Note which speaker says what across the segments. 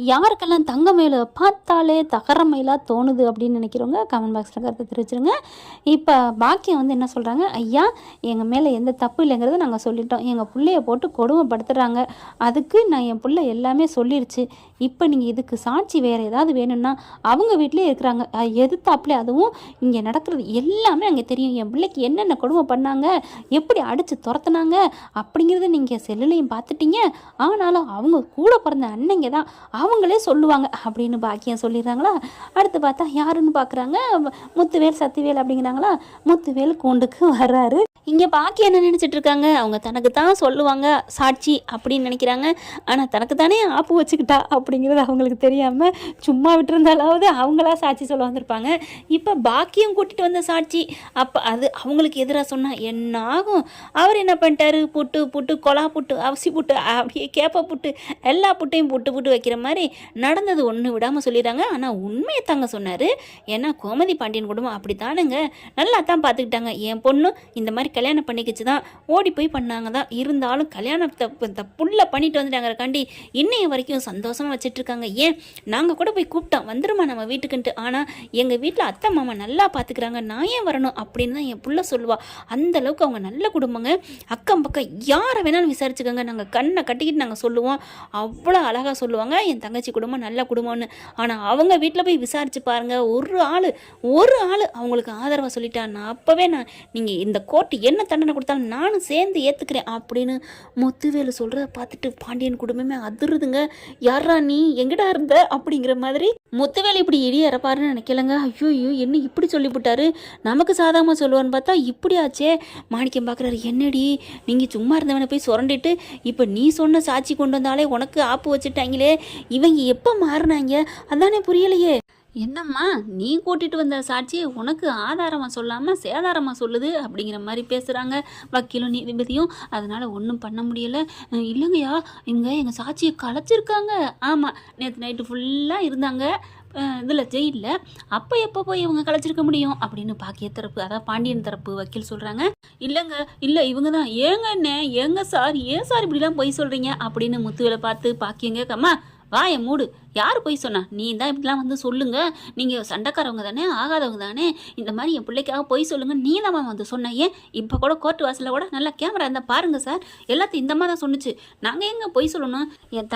Speaker 1: யாருக்கெல்லாம் தங்கமயில பார்த்தாலே தகரமயிலா தோணுது அப்படின்னு நினைக்கிறவங்க கமெண்ட் பாக்ஸில் கருத்து தெரிவிச்சிருங்க. இப்போ பாக்கியம் வந்து என்ன சொல்கிறாங்க, ஐயா எங்கள் மேலே எந்த தப்பு இல்லைங்கிறத நாங்கள் சொல்லிட்டோம். எங்கள் பிள்ளைய போட்டு கொடுமைப்படுத்துகிறாங்க. அதுக்கு நான் என் பிள்ளை எல்லாமே சொல்லிருச்சு. இப்போ நீங்கள் இதுக்கு சாட்சி வேறு ஏதாவது வேணும்னா அவங்க வீட்டிலே இருக்கிறாங்க, எதிர்த்தாப்புலே. அதுவும் இங்கே நடக்கிறது எல்லாமே அங்கே தெரியும். என் பிள்ளைக்கு என்னென்ன கொடுமை பண்ணாங்க, எப்படி அடித்து துரத்துனாங்க அப்படிங்கிறத நீங்கள் செல்லுலையும் பார்த்துட்டீங்க. ஆனாலும் அவங்க கூட பிறந்த அன்னைங்க தான், அவங்களே சொல்லுவாங்க அப்படின்னு பாக்கியம் சொல்லிடுறாங்களா. அடுத்து பார்த்தா யாருன்னு பார்க்குறாங்க, முத்துவேல் சத்திவேல் அப்படிங்கிறாங்களா. முத்துவேல் கூண்டுக்கு வர்றாரு. இங்கே பாக்கியம் என்ன நினச்சிட்டு இருக்காங்க, அவங்க தனக்கு தான் சொல்லுவாங்க சாட்சி அப்படின்னு நினைக்கிறாங்க. ஆனால் தனக்கு தானே ஆப்பு வச்சுக்கிட்டா அப்படிங்கிறது அவங்களுக்கு தெரியாமல் சும்மா விட்டுருந்தாலாவது அவங்களா சாட்சி சொல்ல வந்திருப்பாங்க. இப்போ பாக்கியம் கூட்டிகிட்டு வந்த சாட்சி. அப்போ அது அவங்களுக்கு எதிராக சொன்னால் என்ன ஆகும்? அவர் என்ன பண்ணிட்டாரு, புட்டு புட்டு கொலா புட்டு அவசி புட்டு அப்படியே கேப்ப புட்டு எல்லா புட்டையும் புட்டு புட்டு வைக்கிற மாதிரி நடந்தது ஒன்று விடாமல் சொல்லிடுறாங்க. ஆனால் உண்மையை தாங்க சொன்னார். ஏன்னா கோமதி பாண்டியன் குடும்பம் அப்படி தானுங்க, நல்லா தான் பார்த்துக்கிட்டாங்க. என் பொண்ணு இந்த மாதிரி கல்யாணம் பண்ணிக்கிச்சு தான், ஓடி போய் பண்ணாங்க தான். இருந்தாலும் கல்யாணத்தை புள்ள பண்ணிட்டு வந்துட்டாங்கக்காண்டி இன்னைய வரைக்கும் சந்தோஷமாக வச்சிட்ருக்காங்க. ஏன் நாங்கள் கூட போய் கூப்பிட்டோம், வந்துருமா நம்ம வீட்டுக்குன்ட்டு. ஆனால் எங்கள் வீட்டில் அத்தை மாமா நல்லா பார்த்துக்கிறாங்க, நான் ஏன் வரணும் அப்படின்னு தான் என் புள்ள சொல்லுவா. அந்த அளவுக்கு அவங்க நல்ல குடும்பங்க. அக்கம் பக்கம் யாரை வேணாலும் விசாரிச்சுக்கோங்க, நாங்கள் கண்ணை கட்டிக்கிட்டு நாங்கள் சொல்லுவோம். அவ்வளோ அழகாக சொல்லுவாங்க என் தங்கச்சி குடும்பம் நல்ல குடும்பம்னு. ஆனால் அவங்க வீட்டில் போய் விசாரிச்சு பாருங்கள், ஒரு ஆள் அவங்களுக்கு ஆதரவாக சொல்லிட்டா, நான் அப்போவே நீங்கள் இந்த கோர்ட்டு என்ன தண்டனை கொடுத்தாலும் நானும் சேர்ந்து ஏற்றுக்கிறேன் அப்படின்னு முத்துவேலு சொல்கிறத பார்த்துட்டு பாண்டியன் குடும்பமே அதிருதுங்க. யாரா நீ எங்கடா இருந்த அப்படிங்கிற மாதிரி. முத்துவேலு இப்படி இடி இறப்பாருன்னு நினைக்கலங்க. ஐயோ என்ன இப்படி சொல்லிவிட்டாரு, நமக்கு சாதாரணமாக சொல்லுவான்னு பார்த்தா இப்படி ஆச்சே. மாணிக்கம் பார்க்குறாரு, என்னடி நீங்கள் சும்மா இருந்தவனை போய் சுரண்டிட்டு இப்போ நீ சொன்ன சாட்சி கொண்டு வந்தாலே உனக்கு ஆப்பு வச்சுட்டாங்களே, இவங்க எப்போ மாறினாங்க அதானே புரியலையே. என்னம்மா நீ கூட்டிகிட்டு வந்த சாட்சியை உனக்கு ஆதாரமாக சொல்லாமல் சேதாரமாக சொல்லுது அப்படிங்கிற மாதிரி பேசுகிறாங்க வக்கீலும் நீதிபதியும். அதனால் ஒன்றும் பண்ண முடியலை. இல்லைங்கய்யா இவங்க எங்கள் சாட்சியை கலைச்சிருக்காங்க. ஆமாம், நேற்று நைட்டு ஃபுல்லாக இருந்தாங்க இதில் ஜெயிலில், அப்போ எப்போ போய் இவங்க கலைச்சிருக்க முடியும் அப்படின்னு பாக்கிய தரப்பு, அதாவது பாண்டியன் தரப்பு வக்கீல் சொல்கிறாங்க. இல்லைங்க இல்லை இவங்க தான். ஏங்க என்ன ஏங்க சார், ஏன் சார் இப்படிலாம் பொய் சொல்கிறீங்க அப்படின்னு முத்துவேலை பார்த்து பாக்கியங்க, கம்மா வாயை மூடு, யார் போய் சொன்னா, நீ தான் இப்படிலாம் வந்து சொல்லுங்க, நீங்கள் சண்டைக்காரவங்க தானே, ஆகாதவங்க தானே, இந்த மாதிரி என் பிள்ளைக்காக போய் சொல்லுங்க, நீ தான் வந்து சொன்ன. ஏன் இப்போ கூட கோர்ட்டு வாசலில் கூட நல்லா கேமரா இருந்தால் பாருங்கள் சார், எல்லாத்தையும் இந்த மாதிரி தான் சொன்னிச்சு, நாங்கள் எங்கே போய் சொல்லணும்? என்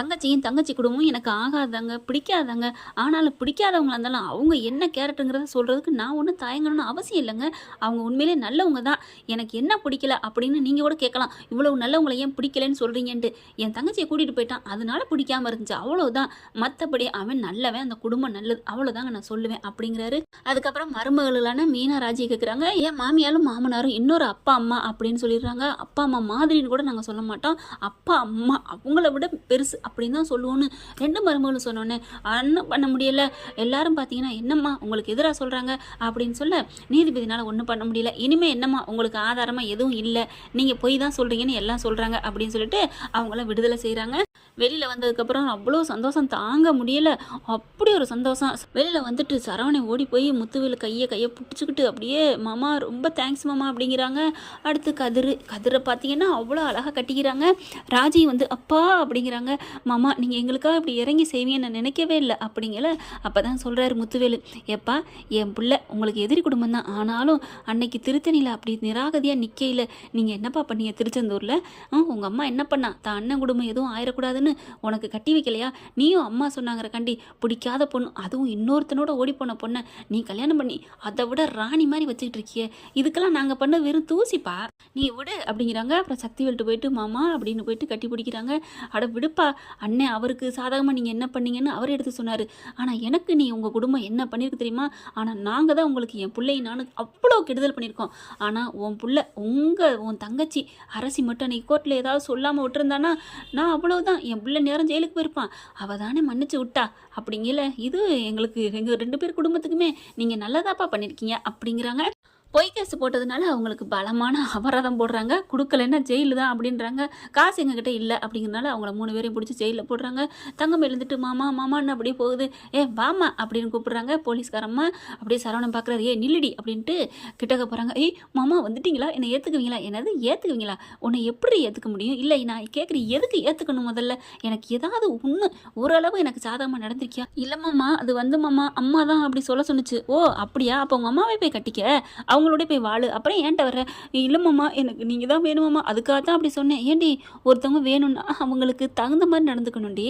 Speaker 1: தங்கச்சி குடும்பம் எனக்கு ஆகாதாங்க, பிடிக்காதாங்க. ஆனாலும் பிடிக்காதவங்களா இருந்தாலும் அவங்க என்ன கேரக்டருங்கிறத சொல்கிறதுக்கு நான் ஒன்றும் தயங்கணும்னு அவசியம் இல்லைங்க. அவங்க உண்மையிலே நல்லவங்க தான். எனக்கு என்ன பிடிக்கல அப்படின்னு நீங்கள் கூட கேட்கலாம், இவ்வளவு நல்லவங்களை ஏன் பிடிக்கலன்னு சொல்கிறீங்கன்ட்டு. என் தங்கச்சியை கூட்டிகிட்டு போயிட்டான், அதனால பிடிக்காமல் இருந்துச்சு, அவ்வளோதான். மற்றபடி அவன் நல்லவன், அந்த குடும்பம் நல்லது, அவ்வளோதாங்க நான் சொல்லுவேன் அப்படிங்கிறாரு. அதுக்கப்புறம் மருமகளான மீனா ராஜி கேட்குறாங்க, ஏன் மாமியாலும் மாமனாரும் இன்னொரு அப்பா அம்மா அப்படின்னு சொல்லிடுறாங்க. அப்பா அம்மா மாதிரின்னு கூட நாங்கள் சொல்ல மாட்டோம், அப்பா அம்மா அவங்கள விட பெருசு அப்படின்னு தான் சொல்லுவோன்னு ரெண்டு மருமகளும் சொன்னோன்னே ஒன்றும் பண்ண முடியலை. எல்லாரும் பார்த்தீங்கன்னா என்னம்மா உங்களுக்கு எதிராக சொல்கிறாங்க அப்படின்னு சொல்ல நீதிபதினால் ஒன்றும் பண்ண முடியல. இனிமேல் என்னம்மா உங்களுக்கு ஆதாரமாக எதுவும் இல்லை, நீங்கள் போய் தான் சொல்கிறீங்கன்னு எல்லாம் சொல்கிறாங்க அப்படின்னு சொல்லிட்டு அவங்கள விடுதலை செய்கிறாங்க. வெளியில் வந்ததுக்கப்புறம் அவ்வளோ சந்தோஷம் தாங்க முடியலை, அப்படி ஒரு சந்தோஷம். வெளியில் வந்துட்டு சரவணை ஓடி போய் முத்துவேலு கையை பிடிச்சிக்கிட்டு அப்படியே மாமா ரொம்ப தேங்க்ஸ் மாமா அப்படிங்கிறாங்க. அடுத்து கதிரை பார்த்தீங்கன்னா அவ்வளோ அழகாக கட்டிக்கிறாங்க. ராஜி வந்து அப்பா அப்படிங்கிறாங்க, மாமா நீங்கள் எங்களுக்காக இப்படி இறங்கி செய்வீங்கன்னு நான் நினைக்கவே இல்லை அப்படிங்கல. அப்போ தான் சொல்கிறாரு முத்துவேலு, எப்பா என் பிள்ளை உங்களுக்கு எதிரி குடும்பம் தான், ஆனாலும் அன்னைக்கு திருத்தணியில் அப்படி நிராகதியாக நிற்கையில் நீங்கள் என்னப்பா பண்ணீங்க திருச்செந்தூரில்? உங்கள் அம்மா என்ன பண்ணா, தான் அண்ணன் குடும்பம் எதுவும் ஆயிடக்கூடாதுன்னு உனக்கு கட்டி வைக்கலையா? நீயும் அம்மா சொன்னாங்கிற கண்டி பிடிக்காத பொண்ணு, அதுவும் இன்னொருத்தனோட ஓடி போன பொண்ணை நீ கல்யாணம் பண்ணி அதை விட ராணி மாதிரி வச்சுக்கிட்டு இருக்கிய, இதுக்கெல்லாம் நாங்கள் பண்ண வெறும் தூசிப்பா, நீ விடு அப்படிங்கிறாங்க. அப்புறம் சக்திவேல்ட்டு போயிட்டு மாமா அப்படின்னு போயிட்டு கட்டி பிடிக்கிறாங்க. அட விடுப்பா அண்ணன், அவருக்கு சாதகமாக நீங்கள் என்ன பண்ணீங்கன்னு அவர் எடுத்து சொன்னார், ஆனால் எனக்கு நீ உங்கள் குடும்பம் என்ன பண்ணியிருக்கு தெரியுமா? ஆனால் நாங்கள் தான் உங்களுக்கு என் பிள்ளையை நானும் அவ்வளோ கெடுதல் பண்ணியிருக்கோம். ஆனால் உன் பிள்ளை உன் தங்கச்சி அரசி மட்டும் அன்றைக்கி கோர்ட்டில் ஏதாவது சொல்லாமல் விட்டுருந்தானா நான் அவ்வளோதான், என் பிள்ளை நேரம் ஜெயிலுக்கு போயிருப்பான், அவள் தானே மன்னிச்சு விட்டா அப்படிங்கல. இது எங்களுக்கு எங்கள் ரெண்டு பேர் குடும்பத்துக்குமே நீங்கள் நல்லதாப்பா பண்ணியிருக்கீங்க அப்படிங்கிறாங்க. பொய் கேஸ் போட்டதுனால அவங்களுக்கு பலமான அபராதம் போடுறாங்க. குடுக்கலைன்னா ஜெயிலு தான் அப்படின்றாங்க. காசு எங்ககிட்ட இல்ல அப்படிங்கிறனால அவங்கள 3 பேரையும் புடிச்சு ஜெயில்ல போடுறாங்க. தங்கம் எழுந்துட்டு மாமா மாமான்னு அப்படியே போகுது. வாம்மா அப்படின்னு கூப்பிடுறாங்க போலீஸ்காரம்மா. அப்படியே சரவணன் பார்க்குறாரு. நில்லுடி அப்படின்ட்டு கிட்டக்க போறாங்க. மாமா வந்துட்டீங்களா? என்னை ஏத்துக்குவீங்களா? என்னது ஏத்துக்குவீங்களா? உன்னை எப்படி ஏத்துக்க முடியும்? இல்லை நான் கேட்குறேன் எதுக்கு ஏத்துக்கணும் முதல்ல? எனக்கு ஏதாவது ஒண்ணு ஓரளவு எனக்கு சாதகமா நடந்திருக்கியா? இல்ல மாமா அது வந்து மாமா அம்மா தான் அப்படி சொல்ல சொன்னுச்சு. ஓ அப்படியா? அப்போ உங்க அம்மாவே போய் கட்டிக்க. அவங்களோட போய் வாழு. அப்புறம் ஏன்ட்ட வர்ற? இல்லைம்மாம்மா எனக்கு நீங்கள் தான் வேணுமாம்மா. அதுக்காக தான் அப்படி சொன்னேன். ஏண்டி ஒருத்தவங்க வேணும்னா அவங்களுக்கு தகுந்த மாதிரி நடந்துக்கணும்டி.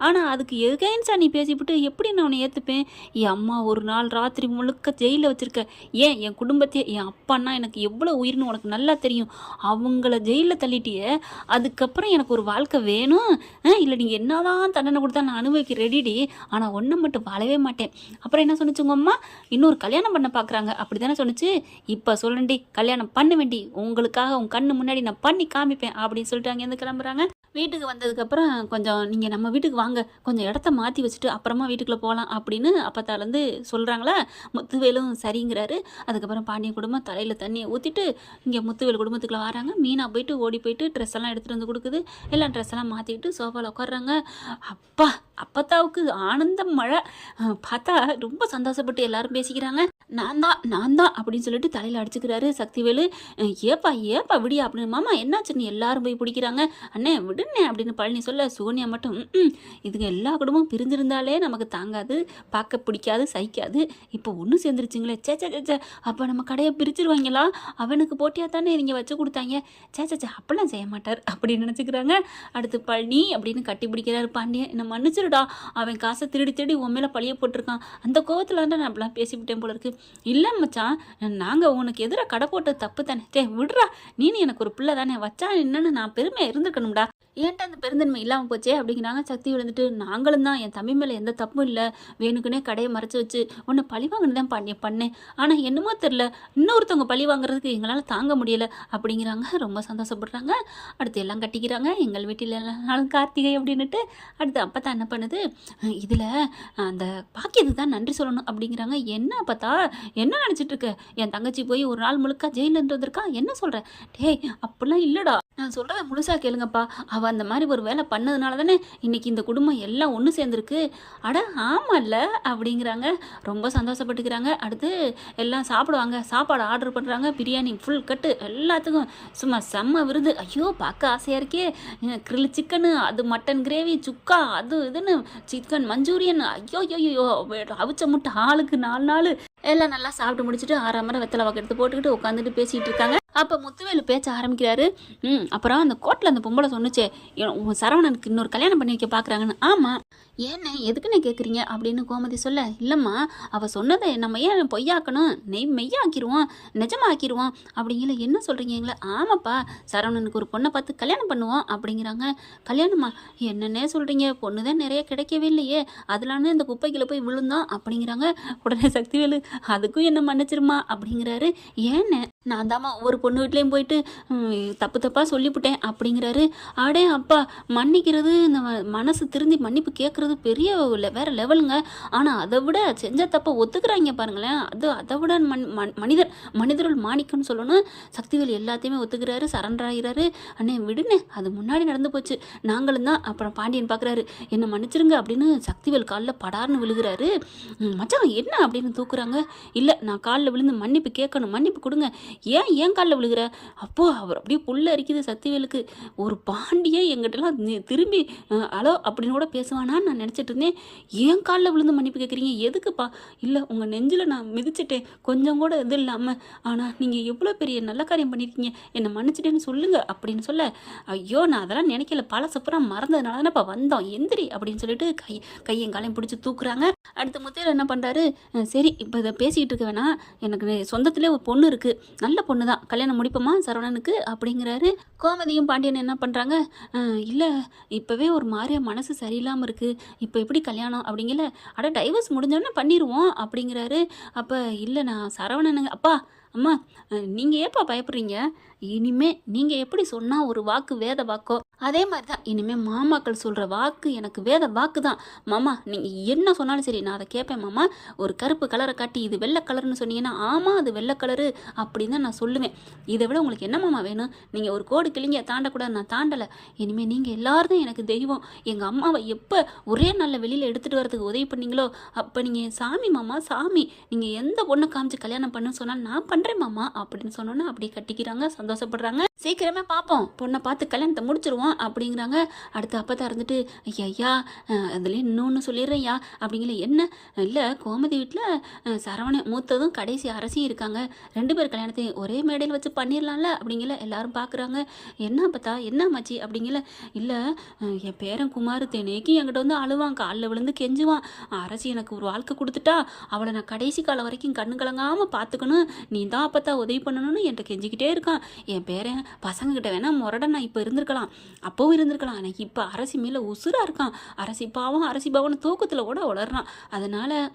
Speaker 1: ஆனால் அதுக்கு எகைன்ஸா நீ பேசிவிட்டு எப்படி நான் உன்னை ஏற்றுப்பேன்? என் அம்மா ஒரு நாள் ராத்திரி முழுக்க ஜெயிலில் வச்சுருக்க. ஏன் என் குடும்பத்தையே என் அப்பான்னா எனக்கு எவ்வளோ உயிர்னு உனக்கு நல்லா தெரியும். அவங்கள ஜெயிலில் தள்ளிட்டியே. அதுக்கப்புறம் எனக்கு ஒரு வாழ்க்கை வேணும். இல்லை நீங்கள் என்னதான் தண்டனை கொடுத்தா நான் அனுபவிக்க ரெடிடி. ஆனால் ஒன்றை மட்டும் வாழவே மாட்டேன். அப்புறம் என்ன சொன்னிச்சு உங்கள் அம்மா? இன்னொரு கல்யாணம் பண்ண பார்க்குறாங்க அப்படி தானே சொன்னிச்சு. இப்போ சொல்லண்டி கல்யாணம் பண்ண வேண்டி உங்களுக்காக உன் கண்ணு முன்னாடி நான் பண்ணி காமிப்பேன் அப்படின்னு சொல்லிட்டு அங்கேருந்து கிளம்புறாங்க. வீட்டுக்கு வந்ததுக்கப்புறம் கொஞ்சம் நீங்கள் நம்ம வீட்டுக்கு வாங்க, கொஞ்சம் இடத்த மாற்றி வச்சுட்டு அப்புறமா வீட்டுக்குள்ளே போகலாம் அப்படின்னு அப்பத்தாலேருந்து சொல்கிறாங்களா. முத்துவேலும் சரிங்கிறாரு. அதுக்கப்புறம் பாண்டியன் குடும்பம் தலையில் தண்ணியை ஊற்றிட்டு இங்கே முத்துவேல் குடும்பத்துக்குள்ளே வராங்க. மீனா போயிட்டு ஓடி போயிட்டு ட்ரெஸ் எல்லாம் எடுத்துகிட்டு வந்து கொடுக்குது. எல்லாம் ட்ரெஸ் எல்லாம் மாற்றிக்கிட்டு சோஃபாவில் உட்காடுறாங்க. அப்பா அப்பத்தாவுக்கு ஆனந்தம் மழை. பார்த்தா ரொம்ப சந்தோஷப்பட்டு எல்லாரும் பேசிக்கிறாங்க. நான் தான் அப்படின்னு சொல்லிட்டு தலையில் அடிச்சுக்கிறாரு சக்திவேலு. ஏப்பா விடியா அப்படின்னு. மாமா என்னாச்சுன்னு எல்லாரும் போய் பிடிக்கிறாங்க. அண்ணே விடுண்ணே அப்படின்னு பழனி சொல்ல சோனியா மட்டும் இதுங்க எல்லா குடும்பமும் பிரிஞ்சிருந்தாலே நமக்கு தாங்காது, பார்க்க பிடிக்காது, சகிக்காது. இப்போ ஒன்றும் சேர்ந்துருச்சுங்களே. சே அப்போ நம்ம கடையை பிரிச்சிருவாங்களா? அவனுக்கு போட்டியாக தானே இவங்க வச்சு கொடுத்தாங்க. சே அப்படிலாம் செய்ய மாட்டார் அப்படின்னு நினச்சிக்கிறாங்க. அடுத்து பழனி அப்படின்னு கட்டி பிடிக்கிறாரு பாண்டியன். என்ன மன்னிச்சிருடா, அவன் காசை திருடி உன் மேலே பழிய போட்டிருக்கான். அந்த கோவத்தில் தான் நான் அப்படிலாம் பேசிவிட்டேன் போல இருக்கு. இல்லை மச்சான், நாங்கள் உனக்கு எதிராக கடை போட்டது தப்பு தானே. விடுறா, நீனு எனக்கு ஒரு பிள்ளை தானே, வச்சா என்னன்னு நான் பெருமையாக இருந்திருக்கணும்டா. ஏன்ட்ட அந்த பெருந்தன்மை இல்லாமல் போச்சே அப்படிங்கிறாங்க. சக்தி விழுந்துட்டு நாங்களும் தான், என் தம்பி மேலே எந்த தப்பும் இல்லை, வேணுக்குன்னே கடையை மறைச்சி வச்சு உன்னை பழி வாங்கினு தான் பண்ணேன். ஆனால் என்னமோ தெரில, இன்னொருத்தவங்க பழி வாங்குறதுக்கு எங்களால் தாங்க முடியலை அப்படிங்கிறாங்க. ரொம்ப சந்தோஷப்படுறாங்க. அடுத்து எல்லாம் கட்டிக்கிறாங்க. எங்கள் வீட்டில் எல்லாரும் கார்த்திகை அப்படின்னுட்டு. அடுத்து அப்போ தான் என்ன பண்ணுது, இதில் அந்த பாக்கியத்துக்கு தான் நன்றி சொல்லணும் அப்படிங்கிறாங்க. என்ன பார்த்தா என்ன நினச்சிட்டு இருக்க? என் தங்கச்சி போய் ஒரு நாள் முழுக்க ஜெயிலில் வந்திருக்கா, என்ன சொல்கிற? டேய் அப்படிலாம் இல்லைடா, நான் சொல்கிறத முழுசாக கேளுங்கப்பா. அவள் அந்த மாதிரி ஒரு வேலை பண்ணதுனால தானே இன்றைக்கி இந்த குடும்பம் எல்லாம் ஒன்று சேர்ந்துருக்கு. அட ஆமாம்ல அப்படிங்கிறாங்க. ரொம்ப சந்தோஷப்பட்டுக்கிறாங்க. அடுத்து எல்லாம் சாப்பிடுவாங்க. சாப்பாடு ஆர்டர் பண்ணுறாங்க. பிரியாணி ஃபுல் கட்டு எல்லாத்துக்கும் சும்மா செம்ம விருது. ஐயோ பார்க்க ஆசையாக இருக்கே. கிரில் சிக்கனு, அது மட்டன் கிரேவி, சுக்கா, அது இதுன்னு சிக்கன் மஞ்சூரியன், ஐயோ அவிச்ச முட்டை ஆளுக்கு 4 எல்லாம் நல்லா சாப்பிட்டு முடிச்சுட்டு 6 மரம் வெத்தலை வாக்கு எடுத்து போட்டுக்கிட்டு உட்காந்துட்டு பேசிகிட்டு இருக்காங்க. அப்போ முத்துவேலு பேச்ச ஆரம்பிக்கிறாரு. அப்புறம் அந்த கோர்ட்டில் அந்த பொம்பளை சொன்னுச்சே, உன் சரவணனுக்கு இன்னொரு கல்யாணம் பண்ணி வைக்க பார்க்குறாங்கன்னு. ஆமாம், ஏன்னு எதுக்குன்னு கேட்குறீங்க அப்படின்னு கோமதி சொல்ல, இல்லைம்மா அவள் சொன்னதை நம்ம ஏன் பொய்யாக்கணும், மெய்யாக்கிடுவோம், நிஜமாக்கிடுவோம் அப்படிங்கிற. என்ன சொல்கிறீங்களா? ஆமாப்பா, சரவணனுக்கு ஒரு பொண்ணை பார்த்து கல்யாணம் பண்ணுவோம் அப்படிங்கிறாங்க. கல்யாணமா? என்னன்னே சொல்கிறீங்க, பொண்ணு தான் நிறைய கிடைக்கவே இல்லையே, அதெல்லாம் இந்த குப்பைக்குள்ள போய் விழுந்தோம் அப்படிங்கிறாங்க. உடனே சக்திவேலு அதுக்கும் என்ன மன்னிச்சிருமா அப்படிங்கிறாரு. ஏன்னு நான் தாம்மா ஒவ்வொரு பொண்ணு வீட்லேயும் போயிட்டு தப்பாக சொல்லிவிட்டேன் அப்படிங்கிறாரு. அடே அப்பா, மன்னிக்கிறது, இந்த மனசு திருந்தி மன்னிப்பு கேட்குறது பெரிய வேறு லெவலுங்க. ஆனால் அதை விட செஞ்ச தப்பை ஒத்துக்கிறாங்க பாருங்களேன், அது அதை விட மனிதர்கள் மாணிக்கம்னு சொல்லணும். சக்திவேல் எல்லாத்தையுமே ஒத்துக்கிறாரு, சரண்டர் ஆகிறாரு. அண்ணே விடுனே, அது முன்னாடி நடந்து போச்சு, நாங்களும் தான். அப்புறம் பாண்டியன் பார்க்குறாரு, என்னை மன்னிச்சிருங்க அப்படின்னு சக்திவேல் காலில் படார்னு விழுகிறாரு. மச்சான் என்ன அப்படின்னு தூக்குறாங்க. இல்லை நான் காலில் விழுந்து மன்னிப்பு கேட்கணும், மன்னிப்பு கொடுங்க. ஏன் காலில் விழுகிற? அப்போது அவர் அப்படியே புல்ல அரிக்குது சக்திவேலுக்கு. ஒரு பாண்டியே எங்கிட்டலாம் திரும்பி ஹலோ அப்படின்னு கூட பேசுவானான்னு நான் நினச்சிட்டு இருந்தேன். ஏன் காலில் விழுந்து மன்னிப்பு கேட்குறீங்க? எதுக்குப்பா? இல்லை உங்கள் நெஞ்சில் நான் மிதிச்சிட்டேன், கொஞ்சம் கூட இது இல்லாமல். ஆனால் நீங்கள் எவ்வளோ பெரிய நல்ல காரியம் பண்ணியிருக்கீங்க, என்னை மன்னிச்சிட்டேன்னு சொல்லுங்கள் அப்படின்னு சொல்ல, ஐயோ நான் அதெல்லாம் நினைக்கல, பழசப்புறம் மறந்ததுனால தானே இப்போ வந்தோம், எந்திரி அப்படின்னு சொல்லிட்டு கையும் காலையும் பிடிச்சி தூக்குறாங்க. அடுத்த முத்தையில் என்ன பண்ணுறாரு, சரி இப்போ இதை பேசிக்கிட்டு இருக்க வேணாம், எனக்கு சொந்தத்திலே ஒரு பொண்ணு இருக்குது, நல்ல பொண்ணு தான், கல்யாணம் முடிப்போமா சரவணனுக்கு அப்படிங்கிறாரு. கோமதியும் பாண்டியன் என்ன பண்ணுறாங்க, இல்லை இப்போவே ஒரு மாதிரியா மனசு சரியில்லாமல் இருக்குது, இப்போ எப்படி கல்யாணம் அப்படிங்கல. டைவர்ஸ் முடிஞ்சோடனே பண்ணிடுவோம் அப்படிங்கிறாரு. அப்போ இல்லை நான் சரவணனுங்க அப்பா அம்மா நீங்கள் ஏப்பா பயப்படுறீங்க? இனிமே நீங்கள் எப்படி சொன்னால் ஒரு வாக்கு வேத வாக்கோ அதே மாதிரி தான் இனிமேல் மாமாக்கள் சொல்கிற வாக்கு எனக்கு வேத வாக்கு தான். மாமா நீங்கள் என்ன சொன்னாலும் சரி நான் அதை கேட்பேன் மாமா. ஒரு கருப்பு கலரை காட்டி இது வெள்ளை கலர்னு சொன்னீங்கன்னா ஆமாம் அது வெள்ளை கலரு அப்படின்னு தான் நான் சொல்லுவேன். இதை விட உங்களுக்கு என்ன மாமா வேணும்? நீங்கள் ஒரு கோடு கிளிங்க தாண்டக்கூடாது, நான் தாண்டலை. இனிமேல் நீங்கள் எல்லாரும் தான் எனக்கு தெய்வம். எங்கள் அம்மாவை எப்போ ஒரே நாளில் வெளியில் எடுத்துகிட்டு வரதுக்கு உதவி பண்ணீங்களோ அப்போ நீங்கள் சாமி மாமா சாமி. நீங்கள் எந்த பொண்ணை காமிச்சு கல்யாணம் பண்ணுன்னு சொன்னால் நான் பண்ணுறேன் மாமா அப்படின்னு சொன்னோன்னா அப்படி கட்டிக்கிறாங்க, சந்தோஷப்படுறாங்க. சீக்கிரமே பார்ப்போம், பொண்ணை பார்த்து கல்யாணத்தை முடிச்சிருவோம் அப்படிங்கிறாங்க. அடுத்து அப்பதான் இருந்துட்டு ஐயா அதுலேயே இன்னொன்று சொல்லிடுறேன்யா அப்படிங்கிற. என்ன இல்லை கோமதி வீட்டில் சரவணன் மூத்ததும் கடைசி அரசியும் இருக்காங்க, 2 பேர் கல்யாணத்தையும் ஒரே மேடையில் வச்சு பண்ணிடலாம்ல அப்படிங்கிற. எல்லாரும் பார்க்குறாங்க. என்ன பார்த்தா என்ன மாச்சி அப்படிங்கிற. இல்லை என் பேரன் குமார் தினைக்கு என்கிட்ட வந்து அழுவான், காலில் விழுந்து கெஞ்சுவான். அரசி எனக்கு ஒரு வாழ்க்கை கொடுத்துட்டா அவளை நான் கடைசி காலம் வரைக்கும் கண்ணு கலங்காமல் பார்த்துக்கணும், நீ தான் அப்போ தான் உதவி பண்ணணும்னு என்கிட்ட கெஞ்சிக்கிட்டே இருக்கான். என் பேரன் பசங்கக்கிட்ட வேணா முரட நான் இப்போ இருந்திருக்கலாம், அப்போவும் இருந்திருக்கலாம். எனக்கு இப்போ அரசி மேலே உசுராக இருக்கான். அரசி பாவம் அரசி பாவம்னு தூக்கத்தில் கூட உளறான்.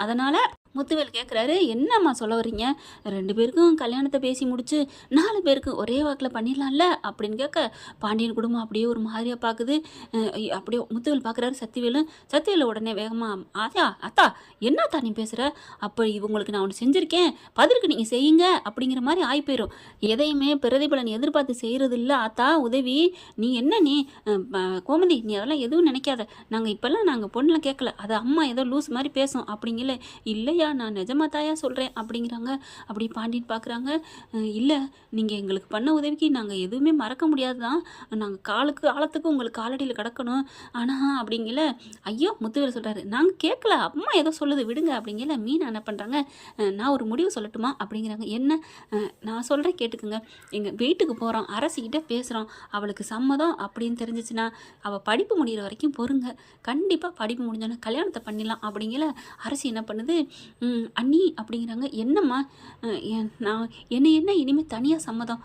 Speaker 1: அதனால் முத்துவேல் கேட்குறாரு, என்னம்மா சொல்ல வர்றீங்க? 2 பேருக்கும் கல்யாணத்தை பேசி முடிச்சு 4 பேருக்கு ஒரே வாக்கில் பண்ணிடலாம்ல அப்படின்னு கேட்க பாண்டியன் குடும்பம் அப்படியே ஒரு மாதிரியாக பார்க்குது. அப்படியே முத்துவேல் பார்க்குறாரு சத்தியவேலு உடனே வேகமாக அத்தா என்னத்தா நீ பேசுகிற? அப்போ இவங்களுக்கு நான் ஒன்று செஞ்சுருக்கேன், பதிலுக்கு நீங்கள் செய்யுங்க அப்படிங்கிற மாதிரி ஆகி போயிடும். எதையுமே பிரதிபலன் எதிர்பார்த்து செய்கிறது இல்லை ஆத்தா உதவி. நீ கோமதி நீ அதெல்லாம் எதுவும் நினைக்காத, நாங்கள் பொண்ணெலாம் கேட்கல, அது அம்மா ஏதோ லூஸ் மாதிரி பேசும் அப்படிங்கல. இல்லையா நான் நிஜமா தாயா சொல்கிறேன் அப்படிங்கிறாங்க. அப்படி பாண்டியன் பார்க்குறாங்க. இல்லை நீங்கள் எங்களுக்கு பண்ண உதவிக்கு நாங்கள் எதுவுமே மறக்க முடியாது தான், நாங்கள் ஆழத்துக்கு உங்களுக்கு காலடியில் கிடக்கணும் ஆனால் அப்படிங்கல. ஐயோ முத்துவேல் சொல்கிறாரு, நாங்கள் கேட்கல, அம்மா ஏதோ சொல்லுது விடுங்க அப்படிங்கல. மீனா என்ன பண்ணுறாங்க, நான் ஒரு முடிவு சொல்லட்டுமா அப்படிங்கிறாங்க. என்ன? நான் சொல்கிறேன் கேட்டுக்குங்க. எங்கள் வீட்டுக்கு போகிறோம், அரசிக்கிட்ட பேசுகிறோம், அவளுக்கு சம்மதம் அப்படின்னு தெரிஞ்சிச்சுன்னா அவள் படிப்பு முடிகிற வரைக்கும் பொறுங்க, கண்டிப்பாக படிப்பு முடிஞ்சோன்னா கல்யாணத்தை பண்ணிடலாம் அப்படிங்கல. அரசி என்ன பண்ணுது, அண்ணி அப்படிங்கிறாங்க. என்னம்மா நான் என்ன இனிமேல் தனியாக சம்மதம்,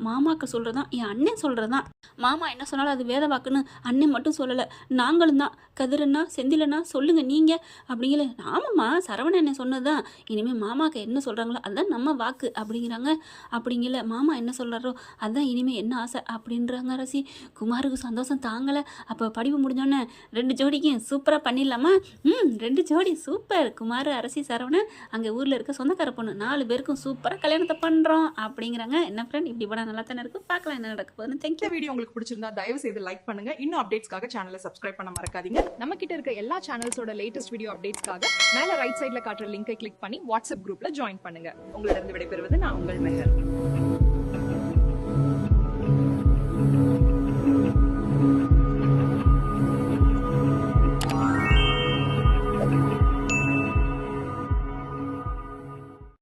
Speaker 1: மாமாக்கு சொல்கிறதான் என் அண்ணன் சொல்கிறதான். மாமா என்ன சொன்னாலும் அது வேத வாக்குன்னு அண்ணன் மட்டும் சொல்லலை, நாங்களும் தான். கதிரண்ணா செந்திலண்ணா சொல்லுங்கள் நீங்கள் அப்படிங்கல. ஆமாம்மா சரவணன் என்ன சொன்னது தான், இனிமேல் மாமாக்கு என்ன சொல்கிறாங்களோ அதுதான் நம்ம வாக்கு அப்படிங்கிறாங்க. அப்படிங்கல மாமா என்ன சொல்கிறாரோ அதுதான் இனிமேல் என்ன ஆசை அப்படின்றாங்க அரசி. குமாருக்கு சந்தோஷம் தாங்கலை. அப்போ படிப்பு முடிஞ்சோன்னே 2 ஜோடிக்கும் சூப்பராக பண்ணிடலாமா? 2 ஜோடி சூப்பர், குமார் அரசி சரவணன் அங்கே ஊரில் இருக்க சொந்தக்கார பொண்ணு 4 பேருக்கும் சூப்பராக கல்யாணத்தை பண்ணுறோம் அப்படிங்கிறாங்க. என்ன ஃப்ரெண்ட் இப்படி போனால் நல்லா தானே இருக்கும், பார்க்கலாம் என்ன நடக்க போகுதுன்னு. தேங்க்யூ.
Speaker 2: வீடியோ உங்களுக்கு பிடிச்சிருந்தா தயவு செய்து லைக் பண்ணுங்க. இன்னும் அப்டேட்ஸ்க்காக சேனலை சப்ஸ்கிரைப் பண்ண மறக்காதீங்க. நம்ம கிட்ட இருக்க எல்லா சேனல்ஸோட லேட்டஸ்ட் வீடியோ அப்டேட்ஸ்க்காக மேல ரைட் சைட்ல காட்டுற லிங்கை கிளிக் பண்ணி வாட்ஸ்அப் குரூப்ல ஜாயின் பண்ணுங்க. உங்களிடம் விடைபெறுவது நான் உங்கள் மெஹர்.